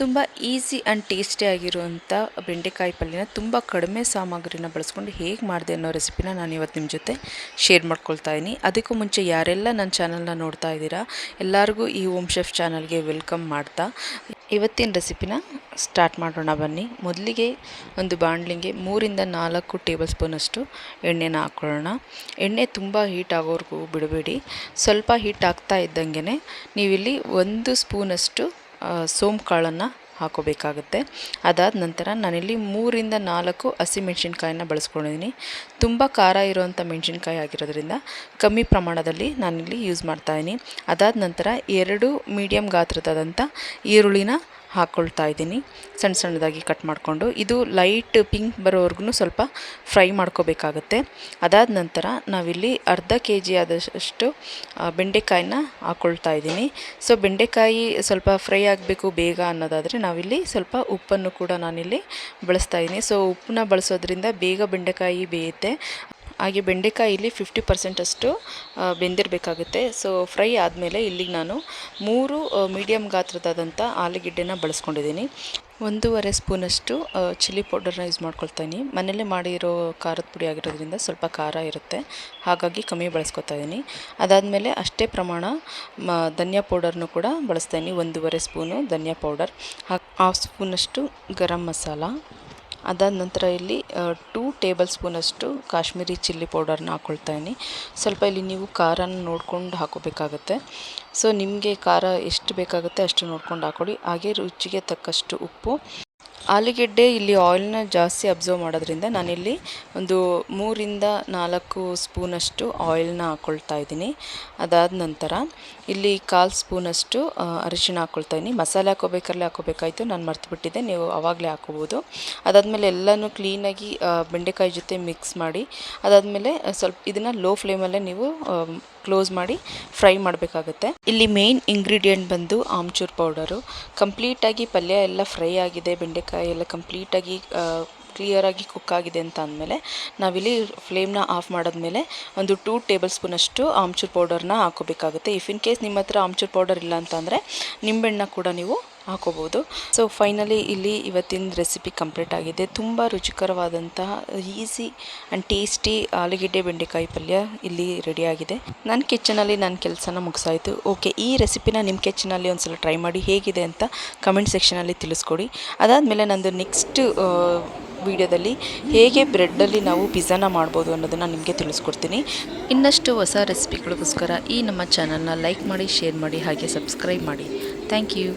ತುಂಬ easy and ಟೇಸ್ಟಿಯಾಗಿರುವಂಥ ಬೆಂಡೆಕಾಯಿ ಪಲ್ಯನ ತುಂಬ ಕಡಿಮೆ ಸಾಮಗ್ರಿನ ಬಳಸ್ಕೊಂಡು ಹೇಗೆ ಮಾಡಿದೆ ಅನ್ನೋ ರೆಸಿಪಿನ ನಾನು ಇವತ್ತು ನಿಮ್ಮ ಜೊತೆ ಶೇರ್ ಮಾಡ್ಕೊಳ್ತಾ ಇದ್ದೀನಿ. ಅದಕ್ಕೂ ಮುಂಚೆ ಯಾರೆಲ್ಲ ನನ್ನ ಚಾನಲ್ನ ನೋಡ್ತಾ ಇದ್ದೀರಾ ಎಲ್ಲರಿಗೂ ಈ ಓಮ್ ಶೆಫ್ ಚಾನಲ್ಗೆ ವೆಲ್ಕಮ್ ಮಾಡ್ತಾ ಇವತ್ತಿನ ರೆಸಿಪಿನ ಸ್ಟಾರ್ಟ್ ಮಾಡೋಣ ಬನ್ನಿ. ಮೊದಲಿಗೆ ಒಂದು ಬಾಣಲಿಗೆ 3-4 ಟೇಬಲ್ ಸ್ಪೂನಷ್ಟು ಎಣ್ಣೆನ ಹಾಕ್ಕೊಳ್ಳೋಣ. ಎಣ್ಣೆ ತುಂಬ ಹೀಟ್ ಆಗೋವರೆಗೂ ಬಿಡಬೇಡಿ. ಸ್ವಲ್ಪ ಹೀಟ್ ಆಗ್ತಾ ಇದ್ದಂಗೆ ನೀವಿಲ್ಲಿ 1 ಸ್ಪೂನಷ್ಟು ಸೋಂಪು ಕಾಳನ್ನು ಹಾಕೋಬೇಕಾಗುತ್ತೆ. ಅದಾದ ನಂತರ ನಾನಿಲ್ಲಿ 3-4 ಹಸಿಮೆಣ್ಸಿನ್ಕಾಯಿನ ಬಳಸ್ಕೊಂಡಿದ್ದೀನಿ. ತುಂಬ ಖಾರ ಇರುವಂಥ ಮೆಣಸಿನ್ಕಾಯಿ ಆಗಿರೋದ್ರಿಂದ ಕಮ್ಮಿ ಪ್ರಮಾಣದಲ್ಲಿ ನಾನಿಲ್ಲಿ ಯೂಸ್ ಮಾಡ್ತಾಯಿದ್ದೀನಿ. ಅದಾದ ನಂತರ 2 ಮೀಡಿಯಮ್ ಗಾತ್ರದಾದಂಥ ಈರುಳ್ಳಿನ ಹಾಕ್ಕೊಳ್ತಾ ಇದ್ದೀನಿ, ಸಣ್ಣ ಸಣ್ಣದಾಗಿ ಕಟ್ ಮಾಡಿಕೊಂಡು. ಇದು ಲೈಟ್ ಪಿಂಕ್ ಬರೋವರೆಗೂ ಸ್ವಲ್ಪ ಫ್ರೈ ಮಾಡ್ಕೋಬೇಕಾಗತ್ತೆ. ಅದಾದ ನಂತರ ನಾವಿಲ್ಲಿ ಅರ್ಧ kg ಆದಷ್ಟು ಬೆಂಡೆಕಾಯಿನ ಹಾಕ್ಕೊಳ್ತಾ ಇದ್ದೀನಿ. ಸೊ ಬೆಂಡೆಕಾಯಿ ಸ್ವಲ್ಪ ಫ್ರೈ ಆಗಬೇಕು ಬೇಗ ಅನ್ನೋದಾದರೆ ನಾವಿಲ್ಲಿ ಸ್ವಲ್ಪ ಉಪ್ಪನ್ನು ಕೂಡ ನಾನಿಲ್ಲಿ ಬಳಸ್ತಾ ಇದ್ದೀನಿ. ಸೊ ಉಪ್ಪನ್ನ ಬಳಸೋದ್ರಿಂದ ಬೇಗ ಬೆಂಡೆಕಾಯಿ ಬೇಯುತ್ತೆ. ಹಾಗೆ ಬೆಂಡೆಕಾಯಲ್ಲಿ 50% ಅಷ್ಟು ಬೆಂದಿರಬೇಕಾಗುತ್ತೆ. ಸೊ ಫ್ರೈ ಆದಮೇಲೆ ಇಲ್ಲಿಗೆ ನಾನು 3 ಮೀಡಿಯಮ್ ಗಾತ್ರದಾದಂಥ ಆಲೂಗೆಡ್ಡೆನ ಬಳಸ್ಕೊಂಡಿದ್ದೀನಿ. 1.5 ಸ್ಪೂನಷ್ಟು ಚಿಲ್ಲಿ ಪೌಡರ್ನ ಯೂಸ್ ಮಾಡ್ಕೊಳ್ತಾಯಿದ್ದೀನಿ. ಮನೇಲೆ ಮಾಡಿರೋ ಖಾರದ ಪುಡಿ ಆಗಿರೋದ್ರಿಂದ ಸ್ವಲ್ಪ ಖಾರ ಇರುತ್ತೆ, ಹಾಗಾಗಿ ಕಮ್ಮಿ ಬಳಸ್ಕೊತಾ ಇದ್ದೀನಿ. ಅದಾದಮೇಲೆ ಅಷ್ಟೇ ಪ್ರಮಾಣ ಧನಿಯಾ ಪೌಡರ್ನು ಕೂಡ ಬಳಸ್ತಾಯಿದ್ದೀನಿ. 1.5 ಸ್ಪೂನು ಧನಿಯಾ ಪೌಡರ್, 1/2 ಸ್ಪೂನಷ್ಟು ಗರಂ ಮಸಾಲ. ಅದಾದ ನಂತರ ಇಲ್ಲಿ 2 ಟೇಬಲ್ ಸ್ಪೂನಷ್ಟು ಕಾಶ್ಮೀರಿ ಚಿಲ್ಲಿ ಪೌಡರ್ನ ಹಾಕ್ಕೊಳ್ತಾಯಿದ್ದೀನಿ. ಸ್ವಲ್ಪ ಇಲ್ಲಿ ನೀವು ಖಾರನ ನೋಡ್ಕೊಂಡು ಹಾಕೋಬೇಕಾಗತ್ತೆ. ಸೊ ನಿಮಗೆ ಖಾರ ಎಷ್ಟು ಬೇಕಾಗುತ್ತೆ ಅಷ್ಟು ನೋಡ್ಕೊಂಡು ಹಾಕ್ಕೊಳ್ಳಿ. ಹಾಗೆ ರುಚಿಗೆ ತಕ್ಕಷ್ಟು ಉಪ್ಪು. ಆಲೂಗೆಡ್ಡೆ ಇಲ್ಲಿ ಆಯಿಲ್ನ ಜಾಸ್ತಿ ಅಬ್ಸರ್ವ್ ಮಾಡೋದ್ರಿಂದ ನಾನಿಲ್ಲಿ ಒಂದು 3-4 ಸ್ಪೂನಷ್ಟು ಆಯಿಲ್ನ ಹಾಕ್ಕೊಳ್ತಾ ಇದ್ದೀನಿ. ಅದಾದ ನಂತರ ಇಲ್ಲಿ 1/4 ಸ್ಪೂನಷ್ಟು ಅರಿಶಿಣ ಹಾಕ್ಕೊಳ್ತಾ ಇದ್ದೀನಿ. ಮಸಾಲೆ ಹಾಕೋಬೇಕಾಯ್ತು, ನಾನು ಮರ್ತುಬಿಟ್ಟಿದ್ದೆ, ನೀವು ಆವಾಗಲೇ ಹಾಕೋಬೋದು. ಅದಾದಮೇಲೆ ಎಲ್ಲನೂ ಕ್ಲೀನಾಗಿ ಬೆಂಡೆಕಾಯಿ ಜೊತೆ ಮಿಕ್ಸ್ ಮಾಡಿ ಅದಾದಮೇಲೆ ಸ್ವಲ್ಪ ಇದನ್ನು ಲೋ ಫ್ಲೇಮಲ್ಲೇ ನೀವು ಕ್ಲೋಸ್ ಮಾಡಿ ಫ್ರೈ ಮಾಡಬೇಕಾಗುತ್ತೆ. ಇಲ್ಲಿ ಮೇನ್ ಇಂಗ್ರೀಡಿಯೆಂಟ್ ಬಂದು ಆಮ್ಚೂರ್ ಪೌಡರು. ಕಂಪ್ಲೀಟಾಗಿ ಪಲ್ಯ ಎಲ್ಲ ಫ್ರೈ ಆಗಿದೆ, ಬೆಂಡೆಕಾಯಿ ಎಲ್ಲ ಕಂಪ್ಲೀಟಾಗಿ ಕ್ಲಿಯರಾಗಿ ಕುಕ್ ಆಗಿದೆ ಅಂತ ಅಂದಮೇಲೆ ನಾವಿಲ್ಲಿ ಫ್ಲೇಮ್ನ ಆಫ್ ಮಾಡಿದ್ಮೇಲೆ ಒಂದು 2 ಟೇಬಲ್ ಸ್ಪೂನಷ್ಟು ಆಮ್ಚೂರ್ ಪೌಡರ್ನ ಹಾಕೋಬೇಕಾಗುತ್ತೆ. ಇಫ್ ಇನ್ ಕೇಸ್ ನಿಮ್ಮ ಹತ್ರ ಆಮ್ಚೂರ್ ಪೌಡರ್ ಇಲ್ಲ ಅಂತಂದರೆ ನಿಂಬೆಹಣ್ಣ ಕೂಡ ನೀವು ಹಾಕೋಬೋದು. ಸೊ ಫೈನಲಿ ಇಲ್ಲಿ ಇವತ್ತಿನ ರೆಸಿಪಿ ಕಂಪ್ಲೀಟ್ ಆಗಿದೆ. ತುಂಬ ರುಚಿಕರವಾದಂತಹ ಈಸಿ ಆ್ಯಂಡ್ ಟೇಸ್ಟಿ ಆಲೂಗೆಡ್ಡೆ ಬೆಂಡೆಕಾಯಿ ಪಲ್ಯ ಇಲ್ಲಿ ರೆಡಿಯಾಗಿದೆ. ನನ್ನ ಕಿಚನಲ್ಲಿ ನನ್ನ ಕೆಲಸನ ಮುಗಿಸಾಯಿತು. ಓಕೆ, ಈ ರೆಸಿಪಿನ ನಿಮ್ಮ ಕಿಚನಲ್ಲಿ ಒಂದು ಸಲ ಟ್ರೈ ಮಾಡಿ ಹೇಗಿದೆ ಅಂತ ಕಮೆಂಟ್ ಸೆಕ್ಷನಲ್ಲಿ ತಿಳಿಸ್ಕೊಡಿ. ಅದಾದಮೇಲೆ ನಂದು ನೆಕ್ಸ್ಟ್ ವಿಡಿಯೋದಲ್ಲಿ ಹೇಗೆ ಬ್ರೆಡ್ಡಲ್ಲಿ ನಾವು ಪಿಜ್ಜಾನ ಮಾಡ್ಬೋದು ಅನ್ನೋದನ್ನು ನಿಮಗೆ ತಿಳಿಸ್ಕೊಡ್ತೀನಿ. ಇನ್ನಷ್ಟು ಹೊಸ ರೆಸಿಪಿಗಳಿಗೋಸ್ಕರ ಈ ನಮ್ಮ ಚಾನಲ್ನ ಲೈಕ್ ಮಾಡಿ, ಶೇರ್ ಮಾಡಿ, ಹಾಗೆ ಸಬ್ಸ್ಕ್ರೈಬ್ ಮಾಡಿ. Thank you.